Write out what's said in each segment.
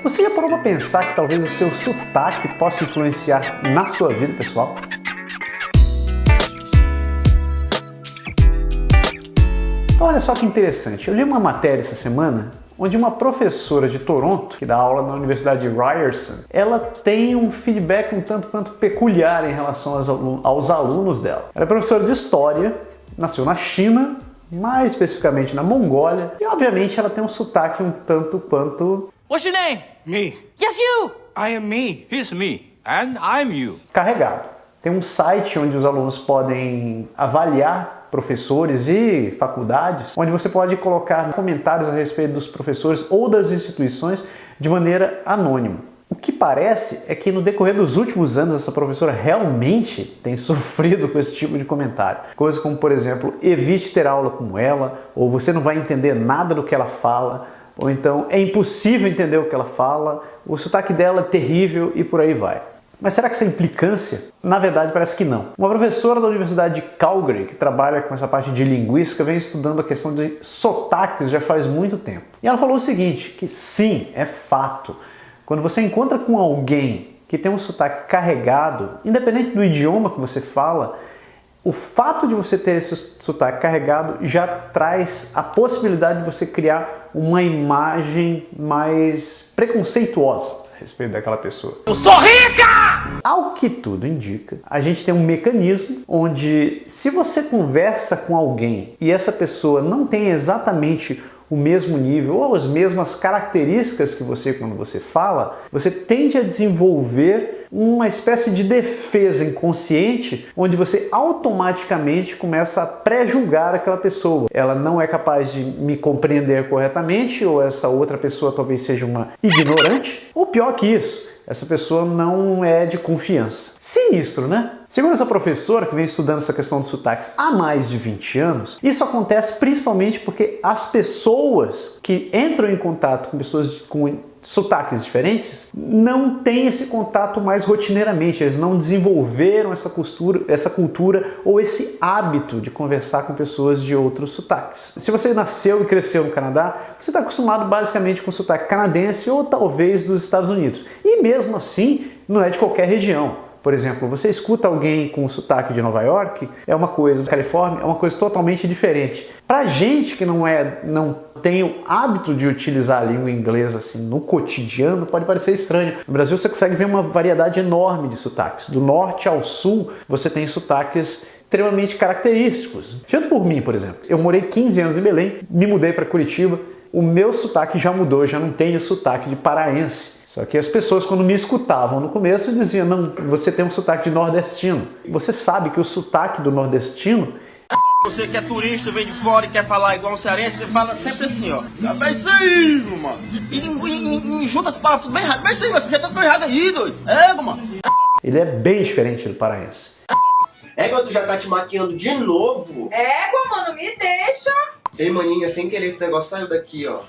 Você já parou para pensar que talvez o seu sotaque possa influenciar na sua vida pessoal? Então olha só que interessante, eu li uma matéria essa semana onde uma professora de Toronto, que dá aula na Universidade de Ryerson, ela tem um feedback um tanto quanto peculiar em relação aos alunos dela. Ela é professora de História, nasceu na China, mais especificamente na Mongólia, e obviamente ela tem um sotaque um tanto quanto... What's your name? Me. Yes, you! I am me. He's me. And I'm you. carregado. Tem um site onde os alunos podem avaliar professores e faculdades, onde você pode colocar comentários a respeito dos professores ou das instituições de maneira anônima. O que parece é que no decorrer dos últimos anos essa professora realmente tem sofrido com esse tipo de comentário. Coisas como, por exemplo, evite ter aula com ela, ou você não vai entender nada do que ela fala, ou então é impossível entender o que ela fala, o sotaque dela é terrível e por aí vai. Mas será que essa implicância? Na verdade, parece que não. Uma professora da Universidade de Calgary, que trabalha com essa parte de linguística, vem estudando a questão de sotaques já faz muito tempo. E ela falou o seguinte, que sim, é fato. Quando você encontra com alguém que tem um sotaque carregado, independente do idioma que você fala, o fato de você ter esse sotaque carregado já traz a possibilidade de você criar uma imagem mais preconceituosa a respeito daquela pessoa. Eu sou rica! Ao que tudo indica, a gente tem um mecanismo onde se você conversa com alguém e essa pessoa não tem exatamente o mesmo nível ou as mesmas características que você quando você fala, você tende a desenvolver uma espécie de defesa inconsciente onde você automaticamente começa a pré-julgar aquela pessoa. Ela não é capaz de me compreender corretamente, ou essa outra pessoa talvez seja uma ignorante, ou pior que isso, essa pessoa não é de confiança. Sinistro, né? Segundo essa professora que vem estudando essa questão dos sotaques há mais de 20 anos, isso acontece principalmente porque as pessoas que entram em contato com pessoas com sotaques diferentes não têm esse contato mais rotineiramente, eles não desenvolveram essa cultura ou esse hábito de conversar com pessoas de outros sotaques. Se você nasceu e cresceu no Canadá, você está acostumado basicamente com o sotaque canadense ou talvez dos Estados Unidos. E mesmo assim, não é de qualquer região. Por exemplo, você escuta alguém com o sotaque de Nova York, é uma coisa, Califórnia é uma coisa totalmente diferente. Pra gente que não tem o hábito de utilizar a língua inglesa assim, no cotidiano, pode parecer estranho. No Brasil você consegue ver uma variedade enorme de sotaques. Do norte ao sul você tem sotaques extremamente característicos. Tirando por mim, por exemplo, eu morei 15 anos em Belém, me mudei para Curitiba, o meu sotaque já mudou, já não tenho sotaque de paraense. Só que as pessoas, quando me escutavam no começo, diziam, não, você tem um sotaque de nordestino. Você sabe que o sotaque do nordestino... Você que é turista, vem de fora e quer falar igual um cearense, você fala sempre assim, ó. É isso aí, mano. E junta as palavras tudo bem errado. Mas isso aí, mas você já tá tudo errado aí, doido. Mano. Ele é bem diferente do paraense. Tu já tá te maquiando de novo? Mano, me deixa. Ei, maninha, sem querer esse negócio saiu daqui, ó.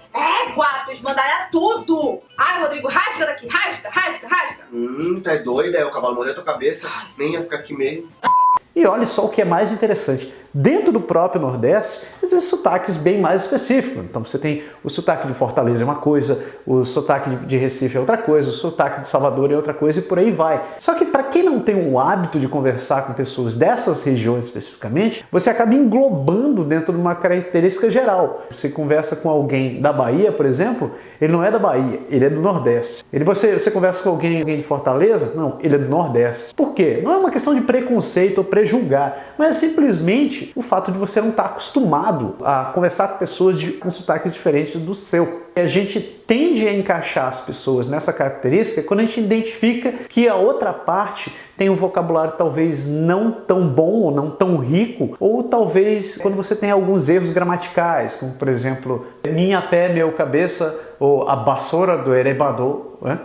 Tu esbandalha tudo. Ai, Rodrigo, rasga daqui, rasga. Tá doida? O cavalo mordeu a tua cabeça. Nem ia ficar aqui mesmo. E olha só o que é mais interessante. Dentro do próprio Nordeste, existem sotaques bem mais específicos. Então você tem o sotaque de Fortaleza é uma coisa, o sotaque de Recife é outra coisa, o sotaque de Salvador é outra coisa e por aí vai. Só que para quem não tem o hábito de conversar com pessoas dessas regiões especificamente, você acaba englobando dentro de uma característica geral. Você conversa com alguém da Bahia, por exemplo, ele não é da Bahia, ele é do Nordeste. Você conversa com alguém de Fortaleza? Não, ele é do Nordeste. Por quê? Não é uma questão de preconceito ou prejulgar, mas é simplesmente o fato de você não estar acostumado a conversar com pessoas com sotaques diferentes do seu. A gente tende a encaixar as pessoas nessa característica quando a gente identifica que a outra parte tem um vocabulário talvez não tão bom ou não tão rico, ou talvez quando você tem alguns erros gramaticais, como por exemplo, minha pé, meu cabeça, ou a vassoura do erebador, né?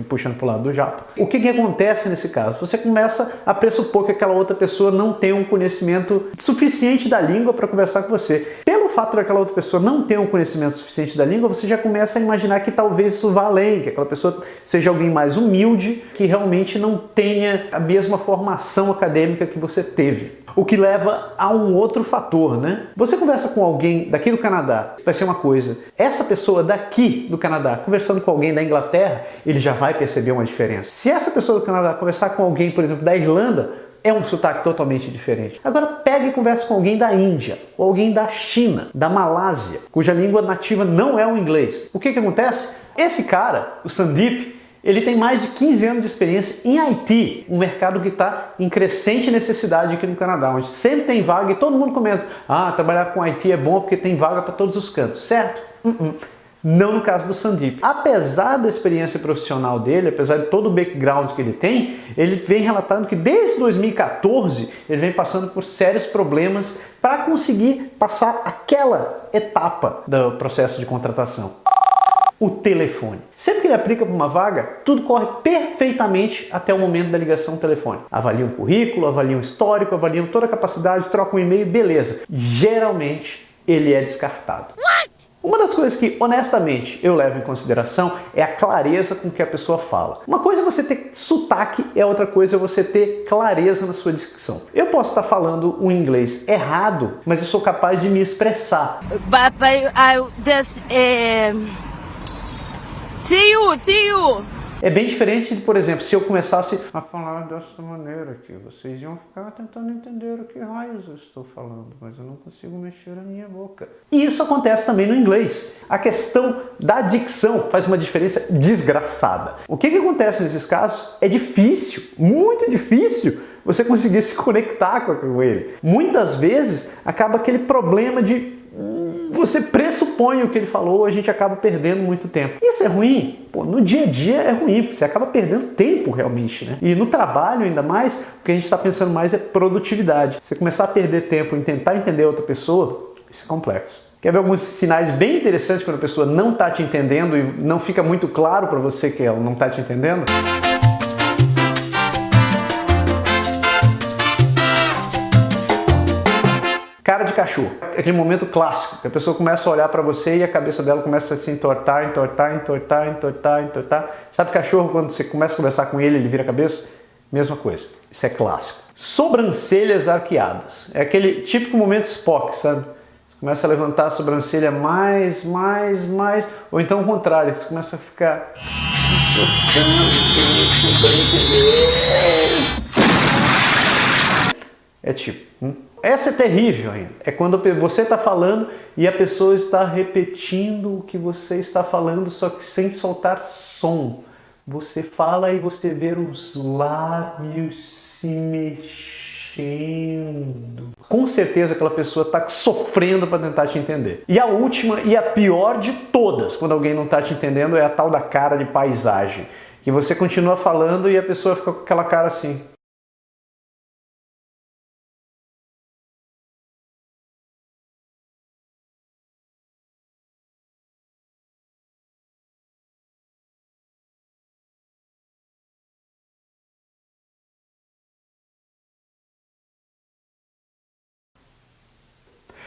Puxando para o lado do jato. O que acontece nesse caso? Você começa a pressupor que aquela outra pessoa não tem um conhecimento suficiente da língua para conversar com você. Pelo fato daquela outra pessoa não ter um conhecimento suficiente da língua, você já começa a imaginar que talvez isso vá além, que aquela pessoa seja alguém mais humilde, que realmente não tenha a mesma formação acadêmica que você teve. O que leva a um outro fator, né? Você conversa com alguém daqui do Canadá, vai ser uma coisa. Essa pessoa daqui do Canadá, conversando com alguém da Inglaterra, ele já vai perceber uma diferença. Se essa pessoa do Canadá conversar com alguém, por exemplo, da Irlanda, é um sotaque totalmente diferente. Agora pega e conversa com alguém da Índia, ou alguém da China, da Malásia, cuja língua nativa não é o inglês. O que acontece? Esse cara, o Sandeep, ele tem mais de 15 anos de experiência em IT, um mercado que está em crescente necessidade aqui no Canadá, onde sempre tem vaga e todo mundo comenta: ah, trabalhar com IT é bom porque tem vaga para todos os cantos, certo? Não no caso do Sandeep. Apesar da experiência profissional dele, apesar de todo o background que ele tem, ele vem relatando que desde 2014 ele vem passando por sérios problemas para conseguir passar aquela etapa do processo de contratação. O telefone. Sempre que ele aplica para uma vaga, tudo corre perfeitamente até o momento da ligação telefônica. Avaliam o currículo, avaliam o histórico, avaliam toda a capacidade, trocam um e-mail, beleza. Geralmente, ele é descartado. Uma das coisas que, honestamente, eu levo em consideração é a clareza com que a pessoa fala. Uma coisa é você ter sotaque, é outra coisa é você ter clareza na sua dicção. Eu posso estar falando um inglês errado, mas eu sou capaz de me expressar. But I just see you. É bem diferente de, por exemplo, se eu começasse a falar dessa maneira aqui, vocês iam ficar tentando entender o que raios eu estou falando, mas eu não consigo mexer a minha boca. E isso acontece também no inglês. A questão da dicção faz uma diferença desgraçada. O que acontece nesses casos? É difícil, muito difícil, você conseguir se conectar com ele. Muitas vezes acaba aquele problema de você pressupõe o que ele falou, a gente acaba perdendo muito tempo. Isso é ruim? Pô, no dia a dia é ruim, porque você acaba perdendo tempo realmente, né? E no trabalho ainda mais, o que a gente está pensando mais é produtividade. Você começar a perder tempo em tentar entender outra pessoa, isso é complexo. Quer ver alguns sinais bem interessantes quando a pessoa não está te entendendo e não fica muito claro para você que ela não está te entendendo? Cara de cachorro. Aquele momento clássico, que a pessoa começa a olhar para você e a cabeça dela começa a se entortar. Sabe cachorro, quando você começa a conversar com ele, ele vira a cabeça? Mesma coisa. Isso é clássico. Sobrancelhas arqueadas. É aquele típico momento Spock, sabe? Você começa a levantar a sobrancelha mais, ou então o contrário, você começa a ficar... É tipo... Essa é terrível ainda. É quando você está falando e a pessoa está repetindo o que você está falando, só que sem soltar som. Você fala e você vê os lábios se mexendo. Com certeza aquela pessoa está sofrendo para tentar te entender. E a última e a pior de todas, quando alguém não está te entendendo, é a tal da cara de paisagem. Que você continua falando e a pessoa fica com aquela cara assim.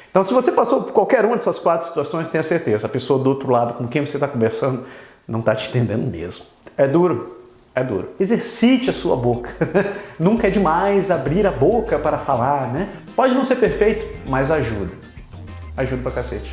Então, se você passou por qualquer uma dessas 4 situações, tenha certeza, a pessoa do outro lado com quem você está conversando não está te entendendo mesmo. É duro, é duro. Exercite a sua boca. Nunca é demais abrir a boca para falar, né? Pode não ser perfeito, mas ajuda. Ajuda pra cacete.